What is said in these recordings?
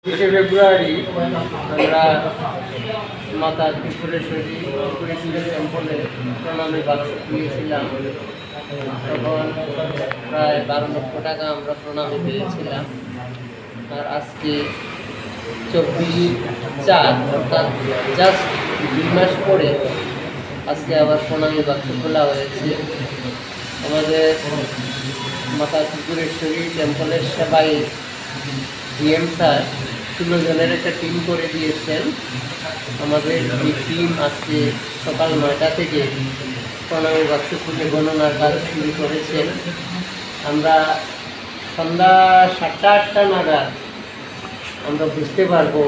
ফেব্রুয়ারি আমরা মাতা ত্রিপুরেশ্বরী টেম্পলে প্রণামী বাক্স দিয়েছিলাম। তখন প্রায় 12 লক্ষ টাকা আমরা প্রণামী পেয়েছিলাম। আর আজকে 24/4 অর্থাৎ জাস্ট 2 মাস পরে আজকে আবার প্রণামী বাক্স খোলা হয়েছে। আমাদের মাতা ত্রিপুরেশ্বরী টেম্পলের সেবায় ডিএম স্যার 16 জনের একটা টিম করে দিয়েছেন। আমাদের এই টিম আজকে সকাল 9টা থেকে প্রণামী বাক্স খুলে গণনার কাজ শুরু করেছেন। আমরা সন্ধ্যা 7:30 নাগাদ আমরা বুঝতে পারবো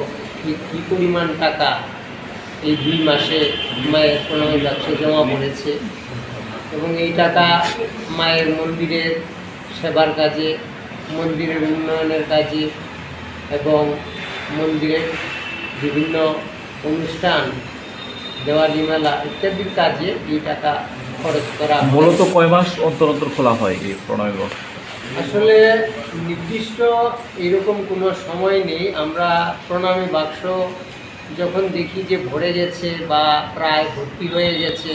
কী পরিমাণ টাকা এই 2 মাসে মায়ের প্রণামী বাক্সে জমা পড়েছে এবং এই টাকা মায়ের মন্দিরের সেবার কাজে, মন্দিরের উন্নয়নের কাজে এবং মন্দিরের বিভিন্ন অনুষ্ঠান, দেওয়ালি মেলা ইত্যাদির কাজে এই টাকা খরচ করা। মূলত কয় মাস অন্তর অন্তর খোলা হয় এই প্রণামী বাক্স? আসলে নির্দিষ্ট এরকম কোনো সময় নেই। আমরা প্রণামী বাক্স যখন দেখি যে ভরে গেছে বা প্রায় ভর্তি হয়ে গেছে,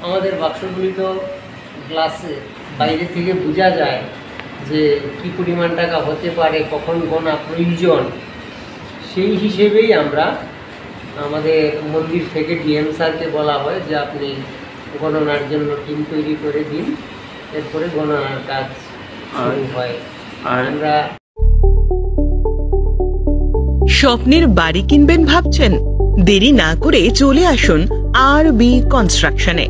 আমাদের বাক্সগুলি তো গ্লাসে বাইরে থেকে বোঝা যায় যে কী পরিমাণ টাকা হতে পারে, কখন গোনা প্রয়োজন। সেই হিসেবেই আমরা আমাদের মন্দির থেকে ডিএম স্যারকে বলা হয় যে আপনি গণনার জন্য টিম তৈরি করে দিন, এরপরে গণনার কাজ শুরু হয়। আমরা স্বপ্নের বাড়ি কিনবেন ভাবছেন? দেরি না করে চলে আসুন আরবি কনস্ট্রাকশনে।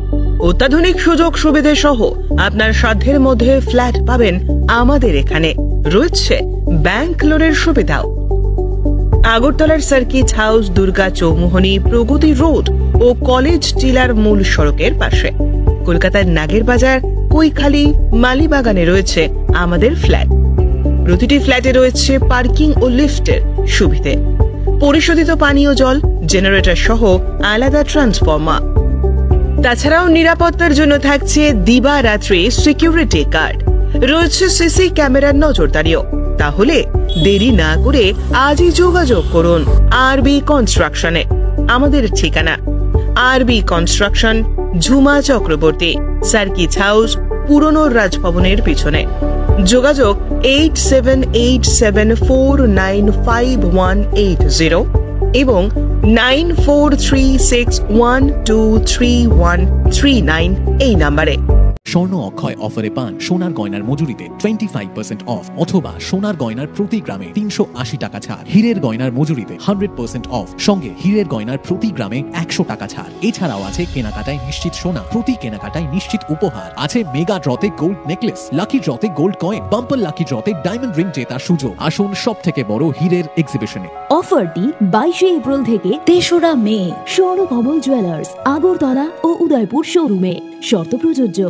অত্যাধুনিক সুযোগ সুবিধা সহ আপনার সাধ্যের মধ্যে ফ্ল্যাট পাবেন আমাদের এখানে। রয়েছে ব্যাংক লোনের সুবিধাও। আগরতলার সার্কিট হাউস, দুর্গা চৌমুহনী, প্রগতি রোড ও কলেজ টিলার মূল সড়কের পাশে। কলকাতার নাগের বাজার, কৈখালি, মালিবাগানে রয়েছে আমাদের ফ্ল্যাট। প্রতিটি ফ্ল্যাটে রয়েছে পার্কিং ও লিফটের সুবিধে, পরিশোধিত পানীয় জল, জেনারেটর সহ আলাদা ট্রান্সফরমার। তাছাড়াও নিরাপত্তার জন্য থাকছে দিবারাত্রি সিকিউরিটি গার্ড, রয়েছে সিসি ক্যামেরার নজরদারিও। তাহলে দেরি না করে আজই যোগাযোগ করুন আরবি কনস্ট্রাকশনে। আমাদের ঠিকানা আরবি construction, Jhuma Chakraborty, circuit house, পুরনো রাজভবনের পিছনে। যোগাযোগ 8787495180 এবং 9436123139 এই নাম্বারে। স্বর্ণ অক্ষয় অফারে পান সোনার গয়নার মজুরিতে 25% অফ অথবা সোনার গয়নার প্রতি গ্রামে 380 টাকা ছাড়। হীরের গয়নার মজুরিতে 100% অফ, সঙ্গে হীরের গয়নার প্রতি গ্রামে 100 টাকা ছাড়। এছাড়াও আছে কেনাকাটায় নিশ্চিত সোনা, প্রতি কেনাকাটায় নিশ্চিত উপহার। আছে মেগা ড্রতে গোল্ড নেকলেস, লাকি ড্রতে গোল্ড কয়েন, বাম্পার লাকি ড্রতে ডায়মন্ড রিং জেতার সুযোগ। আসুন সব থেকে বড় হীরের এক্সিবিশনে। অফারটি 22 এপ্রিল থেকে 3রা মে স্বর্ণকমল জুয়েলার্স, আগরতলা ও উদয়পুর শোরুমে। শর্ত প্রযোজ্য।